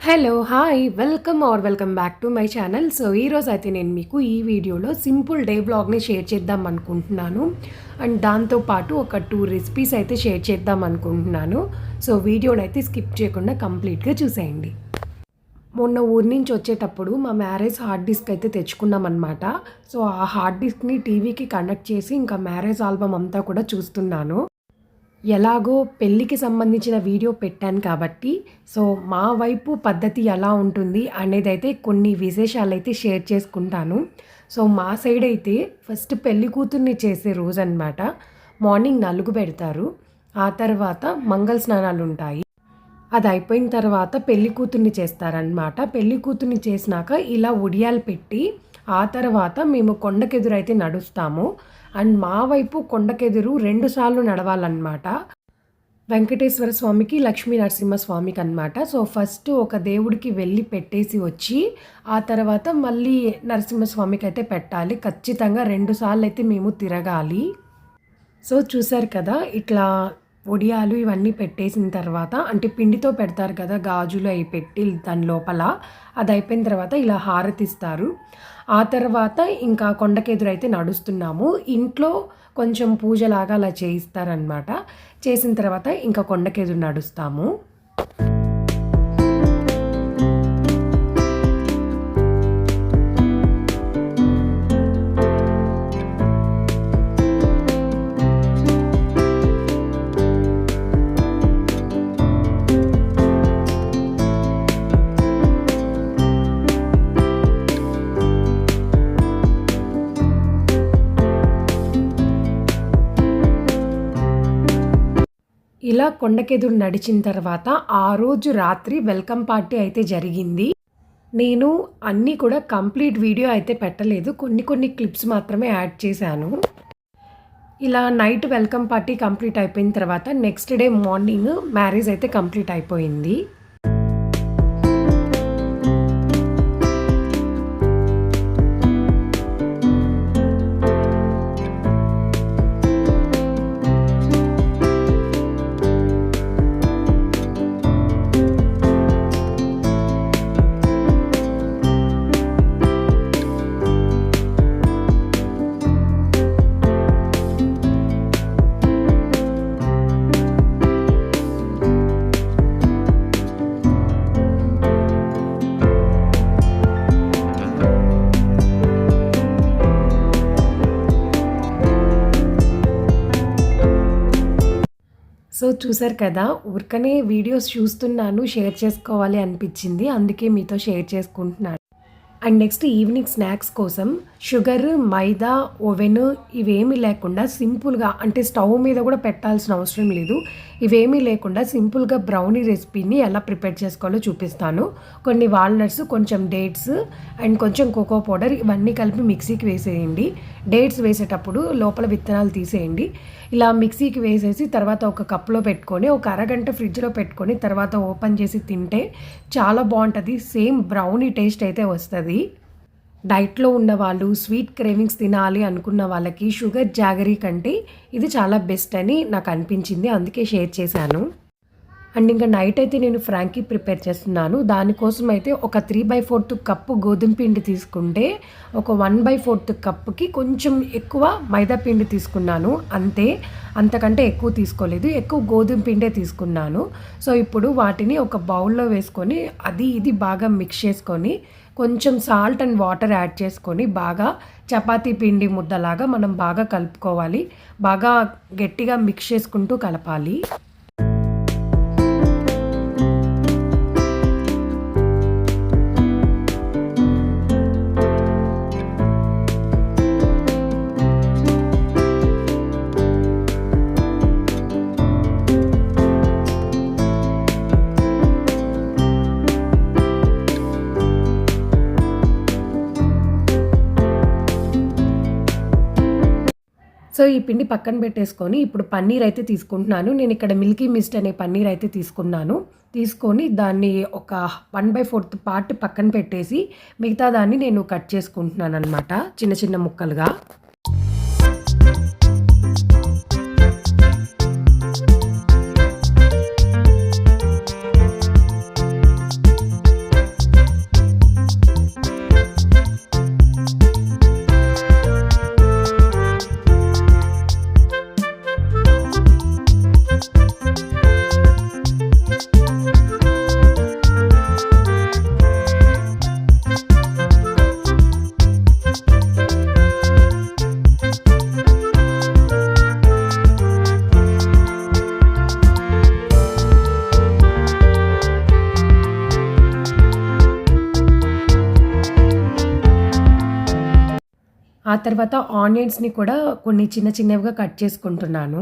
Hello! Hi! Welcome back to my channel. So, ఈరోజు అయితే నేను మీకు ఈ వీడియోలో సింపుల్ డే వ్లాగ్‌ని షేర్ చేద్దాం అనుకుంటున్నాను. అండ్ దాంతో పాటు ఒక 2 రెసిపీస్ అయితే షేర్ చేద్దాం అనుకుంటున్నాను. సో, వీడియోనైతే స్కిప్ చేయకుండా కంప్లీట్‌గా చూసేయండి. మొన్న ఊరు నుంచి వచ్చేటప్పుడు మా మ్యారేజ్ హార్డ్ డిస్క్ అయితే తెచ్చుకున్నామన్నమాట. సో, ఆ హార్డ్ డిస్క్‌ని టీవీకి కనెక్ట్ చేసి ఇంకా మ్యారేజ్ ఆల్బమ్ అంతా కూడా చూస్తున్నాను. ఎలాగో పెళ్ళికి సంబంధించిన వీడియో పెట్టాను కాబట్టి, సో మా వైపు పద్ధతి ఎలా ఉంటుంది అనేదైతే కొన్ని విశేషాలైతే షేర్ చేసుకుంటాను. సో మా సైడ్ అయితే ఫస్ట్ పెళ్లి కూతుర్ని చేసే రోజనమాట. మార్నింగ్ నలుగు పెడతారు. ఆ తర్వాత మంగళ స్నానాలుంటాయి. అది అయిపోయిన తర్వాత పెళ్లి కూతుర్ని చేస్తారనమాట. పెళ్లి కూతుర్ని చేసినాక ఇలా ఉడియాలు పెట్టి, ఆ తర్వాత మేము కొండకెదురైతే నడుస్తాము. అండ్ మా వైపు కొండకెదురు 2 సార్లు నడవాలన్నమాట. వెంకటేశ్వర స్వామికి, లక్ష్మీ నరసింహస్వామికి అనమాట. సో ఫస్ట్ ఒక దేవుడికి వెళ్ళి పెట్టేసి వచ్చి, ఆ తర్వాత మళ్ళీ నరసింహస్వామికి అయితే పెట్టాలి. ఖచ్చితంగా 2 సార్లు అయితే మేము తిరగాలి. సో చూసారు కదా, ఇట్లా వడియాలు ఇవన్నీ పెట్టేసిన తర్వాత, అంటే పిండితో పెడతారు కదా, గాజులు అవి పెట్టి దాని లోపల. అది అయిపోయిన తర్వాత ఇలా హారతిస్తారు. ఆ తర్వాత ఇంకా కొండకెదురైతే నడుస్తున్నాము. ఇంట్లో కొంచెం పూజలాగా అలా చేయిస్తారనమాట. చేసిన తర్వాత ఇంకా కొండకెదురు నడుస్తాము. ఇలా కొండకెదురు నడిచిన తర్వాత ఆ రోజు రాత్రి వెల్కమ్ పార్టీ అయితే జరిగింది. నేను అన్నీ కూడా కంప్లీట్ వీడియో అయితే పెట్టలేదు. కొన్ని క్లిప్స్ మాత్రమే యాడ్ చేశాను. ఇలా నైట్ వెల్కమ్ పార్టీ కంప్లీట్ అయిపోయిన తర్వాత నెక్స్ట్ డే మార్నింగ్ మ్యారేజ్ అయితే కంప్లీట్ అయిపోయింది. సో చూసారు కదా, ఊరికనే వీడియోస్ చూస్తున్నాను, షేర్ చేసుకోవాలి అనిపించింది. అందుకే మీతో షేర్ చేసుకుంటున్నాను. అండ్ నెక్స్ట్ ఈవినింగ్ స్నాక్స్ కోసం షుగర్, మైదా, ఓవెన్ ఇవేమీ లేకుండా సింపుల్గా, అంటే స్టవ్ మీద కూడా పెట్టాల్సిన అవసరం లేదు, ఇవేమీ లేకుండా సింపుల్గా బ్రౌనీ రెసిపీని ఎలా ప్రిపేర్ చేసుకోవాలో చూపిస్తాను. కొన్ని వాల్నట్స్, కొంచెం డేట్స్ అండ్ కొంచెం కోకో పౌడర్ ఇవన్నీ కలిపి మిక్సీకి వేసేయండి. డేట్స్ వేసేటప్పుడు లోపల విత్తనాలు తీసేయండి. ఇలా మిక్సీకి వేసేసి తర్వాత ఒక కప్లో పెట్టుకొని ఒక అరగంట ఫ్రిడ్జ్లో పెట్టుకొని తర్వాత ఓపెన్ చేసి తింటే చాలా బాగుంటుంది. సేమ్ బ్రౌనీ టేస్ట్ అయితే వస్తుంది. డైట్లో ఉన్నవాళ్ళు, స్వీట్ క్రేవింగ్స్ తినాలి అనుకున్న వాళ్ళకి షుగర్ జాగరీ కంటే ఇది చాలా బెస్ట్ అని నాకు అనిపించింది. అందుకే షేర్ చేశాను. అండ్ ఇంకా నైట్ అయితే నేను ఫ్రాంకీ ప్రిపేర్ చేస్తున్నాను. దానికోసం అయితే ఒక 3/4 కప్పు గోధుమ పిండి తీసుకుంటే ఒక 1/4 కప్పుకి కొంచెం ఎక్కువ మైదా పిండి తీసుకున్నాను. అంతే, అంతకంటే ఎక్కువ తీసుకోలేదు. ఎక్కువ గోధుమ పిండే తీసుకున్నాను. సో ఇప్పుడు వాటిని ఒక బౌల్లో వేసుకొని ఇది బాగా మిక్స్ చేసుకొని కొంచెం సాల్ట్ అండ్ వాటర్ యాడ్ చేసుకొని బాగా చపాతీ పిండి ముద్దలాగా మనం బాగా కలుపుకోవాలి. బాగా గట్టిగా మిక్స్ చేసుకుంటూ కలపాలి. సో ఈ పిండి పక్కన పెట్టేసుకొని ఇప్పుడు పన్నీర్ అయితే తీసుకుంటున్నాను. నేను ఇక్కడ మిల్కీ మిస్ట్ అనే పన్నీర్ అయితే తీసుకొని దాన్ని ఒక 1/4 పార్ట్ పక్కన పెట్టేసి మిగతా దాన్ని నేను కట్ చేసుకుంటున్నాను అనమాట, చిన్న చిన్న ముక్కలుగా. ఆ తర్వాత ఆనియన్స్‌ని కూడా కొన్ని చిన్న చిన్నవిగా కట్ చేసుకుంటున్నాను.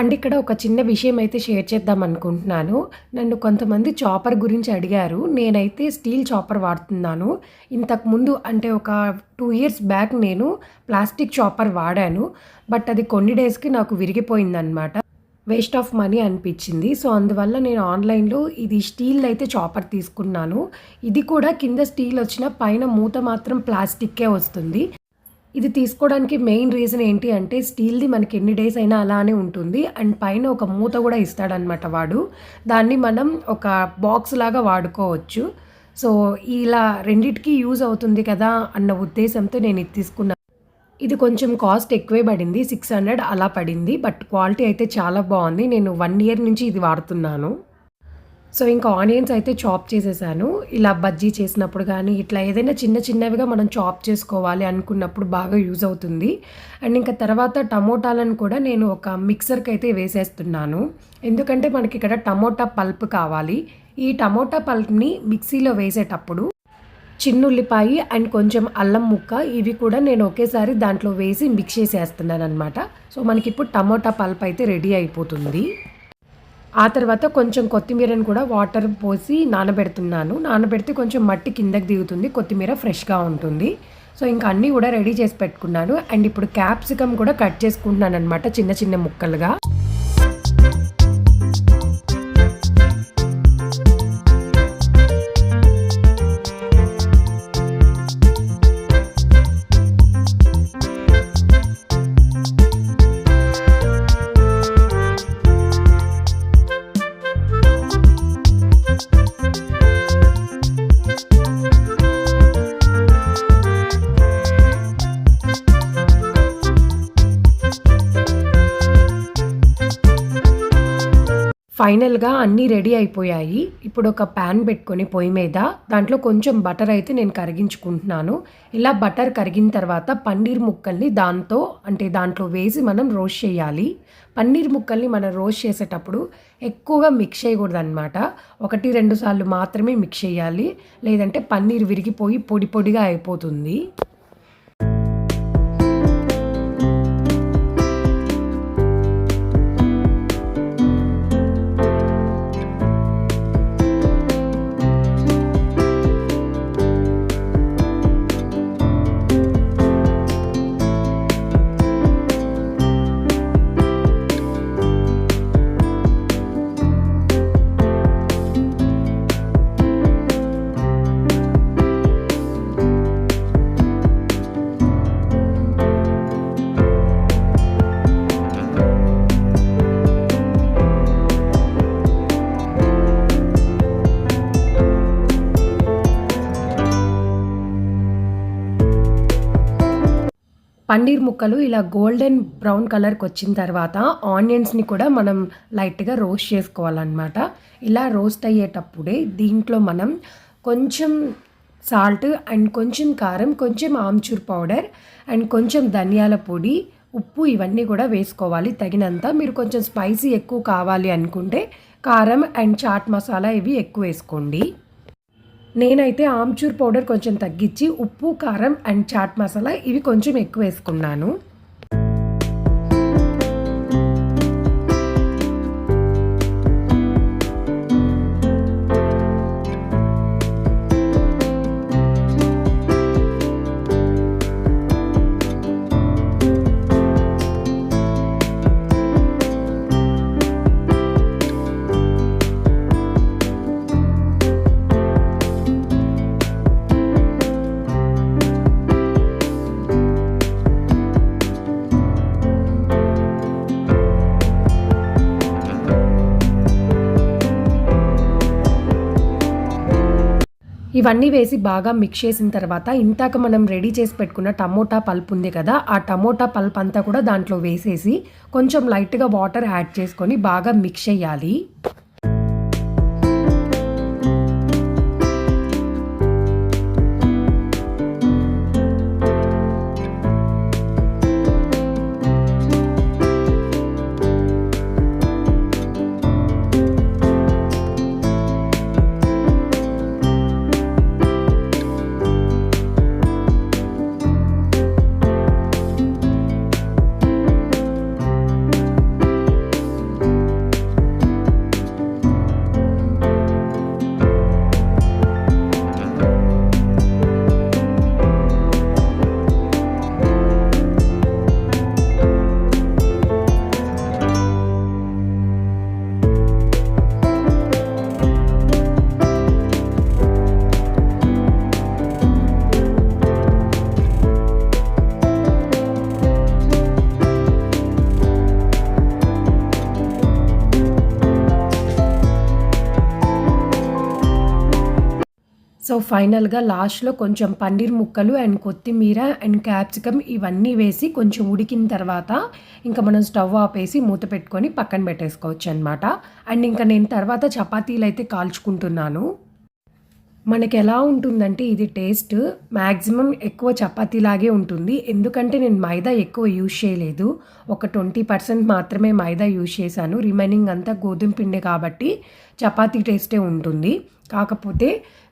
అండ్ ఇక్కడ ఒక చిన్న విషయం అయితే షేర్ చేద్దాం అనుకుంటున్నాను. నన్ను కొంతమంది చాపర్ గురించి అడిగారు. నేనైతే స్టీల్ చాపర్ వాడుతున్నాను. ఇంతకుముందు అంటే ఒక 2 ఇయర్స్ బ్యాక్ నేను ప్లాస్టిక్ చాపర్ వాడాను. బట్ అది కొన్ని డేస్‌కి నాకు విరిగిపోయిందనమాట. వేస్ట్ ఆఫ్ మనీ అనిపించింది. సో, అందువల్ల నేను ఆన్‌లైన్‌లో ఇది స్టీల్‌ది అయితే చాపర్ తీసుకున్నాను. ఇది కూడా కింద స్టీల్ వచ్చినా పైన మూత మాత్రం ప్లాస్టిక్కే వస్తుంది. ఇది తీసుకోవడానికి మెయిన్ రీజన్ ఏంటి అంటే స్టీల్‌ది మనకి ఎన్ని డేస్ అయినా అలానే ఉంటుంది. అండ్ పైన ఒక మూత కూడా ఇస్తాడనమాట వాడు. దాన్ని మనం ఒక బాక్స్ లాగా వాడుకోవచ్చు. సో, ఇలా రెండిటికి యూజ్ అవుతుంది కదా అన్న ఉద్దేశంతో నేను ఇది తీసుకున్నాను. ఇది కొంచెం కాస్ట్ ఎక్కువే పడింది. 600 అలా పడింది. బట్ క్వాలిటీ అయితే చాలా బావుంది. నేను 1 ఇయర్ నుంచి ఇది వాడుతున్నాను. సో, ఇంకా ఆనియన్స్ అయితే చాప్ చేసేసాను. ఇలా బజ్జీ చేసినప్పుడు కానీ, ఇట్లా ఏదైనా చిన్న చిన్నవిగా మనం చాప్ చేసుకోవాలి అనుకున్నప్పుడు బాగా యూజ్ అవుతుంది. అండ్ ఇంకా తర్వాత టమోటాలను కూడా నేను ఒక మిక్సర్‌కి అయితే వేసేస్తున్నాను. ఎందుకంటే మనకి ఇక్కడ టమోటా పల్ప్ కావాలి. ఈ టమోటా పల్ప్‌ని మిక్సీలో వేసేటప్పుడు చిన్నుల్లిపాయి అండ్ కొంచెం అల్లం ముక్క ఇవి కూడా నేను ఒకేసారి దాంట్లో వేసి మిక్స్ చేసేస్తున్నాననమాట. సో, మనకిప్పుడు టమోటా పల్ప్ అయితే రెడీ అయిపోతుంది. ఆ తర్వాత కొంచెం కొత్తిమీరను కూడా వాటర్ పోసి నానబెడుతున్నాను. నానబెడితే కొంచెం మట్టి కిందకి దిగుతుంది. కొత్తిమీర ఫ్రెష్‌గా ఉంటుంది. సో, ఇంక అన్నీ కూడా రెడీ చేసి పెట్టుకున్నాను. అండ్ ఇప్పుడు క్యాప్సికమ్ కూడా కట్ చేసుకుంటున్నాననమాట చిన్న చిన్న ముక్కలుగా. ఫైనల్‌గా అన్నీ రెడీ అయిపోయాయి. ఇప్పుడు ఒక పాన్ పెట్టుకొని పొయ్యి మీద దాంట్లో కొంచెం బటర్ అయితే నేను కరిగించుకుంటున్నాను. ఇలా బటర్ కరిగిన తర్వాత పన్నీర్ ముక్కల్ని దాంట్లో వేసి మనం రోస్ట్ చేయాలి. పన్నీర్ ముక్కల్ని మనం రోస్ట్ చేసేటప్పుడు ఎక్కువగా మిక్స్ చేయకూడదనమాట. 1, 2 సార్లు మాత్రమే మిక్స్ చేయాలి. లేదంటే పన్నీర్ విరిగిపోయి పొడి పొడిగా అయిపోతుంది. పన్నీర్ ముక్కలు ఇలా గోల్డెన్ బ్రౌన్ కలర్‌కి వచ్చిన తర్వాత ఆనియన్స్‌ని కూడా మనం లైట్‌గా రోస్ట్ చేసుకోవాలన్నమాట. ఇలా రోస్ట్ అయ్యేటప్పుడే దీంట్లో మనం కొంచెం సాల్ట్ అండ్ కొంచెం కారం, కొంచెం ఆమ్చూర్ పౌడర్ అండ్ కొంచెం ధనియాల పొడి, ఉప్పు ఇవన్నీ కూడా వేసుకోవాలి తగినంత. మీరు కొంచెం స్పైసీ ఎక్కువ కావాలి అనుకుంటే కారం అండ్ చాట్ మసాలా ఇవి ఎక్కువ వేసుకోండి. నేనైతే ఆమ్చూర్ పౌడర్ కొంచెం తగ్గించి ఉప్పు, కారం అండ్ చాట్ మసాలా ఇవి కొంచెం ఎక్కువ వేసుకున్నాను. ఇవన్నీ వేసి బాగా మిక్స్ చేసిన తర్వాత ఇంతాక మనం రెడీ చేసి పెట్టుకున్న టమోటా పల్ప్ ఉంది కదా, ఆ టమోటా పల్ప్ అంతా కూడా దాంట్లో వేసేసి కొంచెం లైట్గా వాటర్ యాడ్ చేసుకొని బాగా మిక్స్ చేయాలి. సో ఫైనల్గా లాస్ట్లో కొంచెం పన్నీర్ ముక్కలు అండ్ కొత్తిమీర అండ్ క్యాప్సికమ్ ఇవన్నీ వేసి కొంచెం ఉడికిన తర్వాత ఇంకా మనం స్టవ్ ఆపేసి మూత పెట్టుకొని పక్కన పెట్టేసుకోవచ్చు అనమాట. అండ్ ఇంకా నేను తర్వాత చపాతీలు అయితే కాల్చుకుంటున్నాను. మనకి ఎలా ఉంటుందంటే ఇది టేస్ట్ మ్యాక్సిమం ఎక్కువ చపాతీలాగే ఉంటుంది. ఎందుకంటే నేను మైదా ఎక్కువ యూజ్ చేయలేదు, ఒక 20% మాత్రమే మైదా యూజ్ చేశాను. రిమైనింగ్ అంతా గోధుమ పిండి కాబట్టి చపాతీ టేస్టే ఉంటుంది. కాకపోతే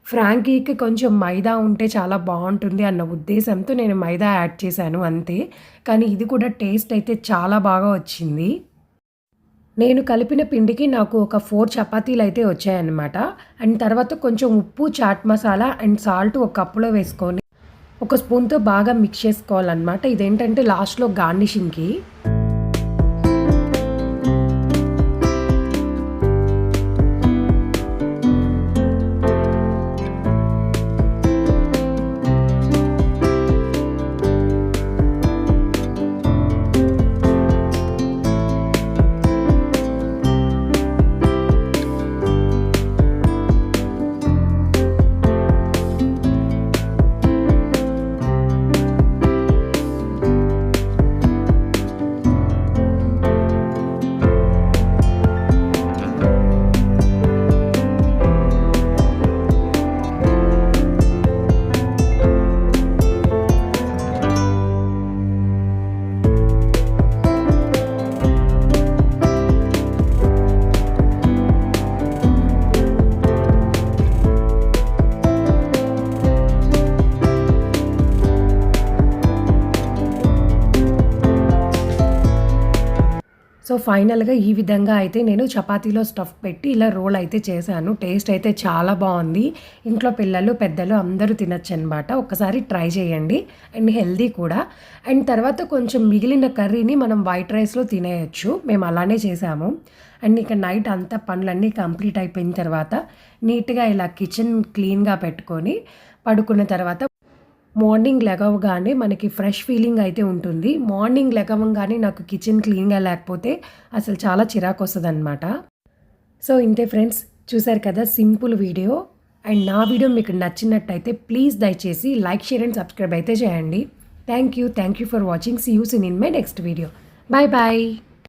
ఫ్రాంకీకి కొంచెం మైదా ఉంటే చాలా బాగుంటుంది అన్న ఉద్దేశంతో నేను మైదా యాడ్ చేశాను అంతే. కానీ ఇది కూడా టేస్ట్ అయితే చాలా బాగా వచ్చింది. నేను కలిపిన పిండికి నాకు ఒక 4 చపాతీలు అయితే వచ్చాయన్నమాట. అండ్ తర్వాత కొంచెం ఉప్పు, చాట్ మసాలా అండ్ సాల్ట్ ఒక కప్పులో వేసుకొని ఒక స్పూన్తో బాగా మిక్స్ చేసుకోవాలన్నమాట. ఇదేంటంటే లాస్ట్లో గార్నిషింగ్కి. సో ఫైనల్గా ఈ విధంగా అయితే నేను చపాతీలో స్టఫ్ పెట్టి ఇలా రోల్ అయితే చేశాను. టేస్ట్ అయితే చాలా బాగుంది. ఇంట్లో పిల్లలు పెద్దలు అందరూ తినచ్చు అనమాట. ఒకసారి ట్రై చేయండి అండ్ హెల్దీ కూడా. అండ్ తర్వాత కొంచెం మిగిలిన కర్రీని మనం వైట్ రైస్లో తినేయచ్చు. మేము అలానే చేసాము. అండ్ ఇక నైట్ అంతా పనులన్నీ కంప్లీట్ అయిపోయిన తర్వాత నీట్గా ఇలా కిచెన్ క్లీన్గా పెట్టుకొని పడుకున్న తర్వాత మార్నింగ్ లెగవగానే మనకి ఫ్రెష్ ఫీలింగ్ అయితే ఉంటుంది. మార్నింగ్ లెగవంగానే నాకు కిచెన్ క్లీన్గా లేకపోతే అసలు చాలా చిరాకు వస్తుందన్నమాట. సో ఇంతే ఫ్రెండ్స్, చూసారు కదా సింపుల్ వీడియో. అండ్ నా వీడియో మీకు నచ్చినట్టయితే ప్లీజ్ దయచేసి లైక్, షేర్ అండ్ సబ్స్క్రైబ్ అయితే చేయండి. Thank you for watching. See you soon in my next video. Bye bye.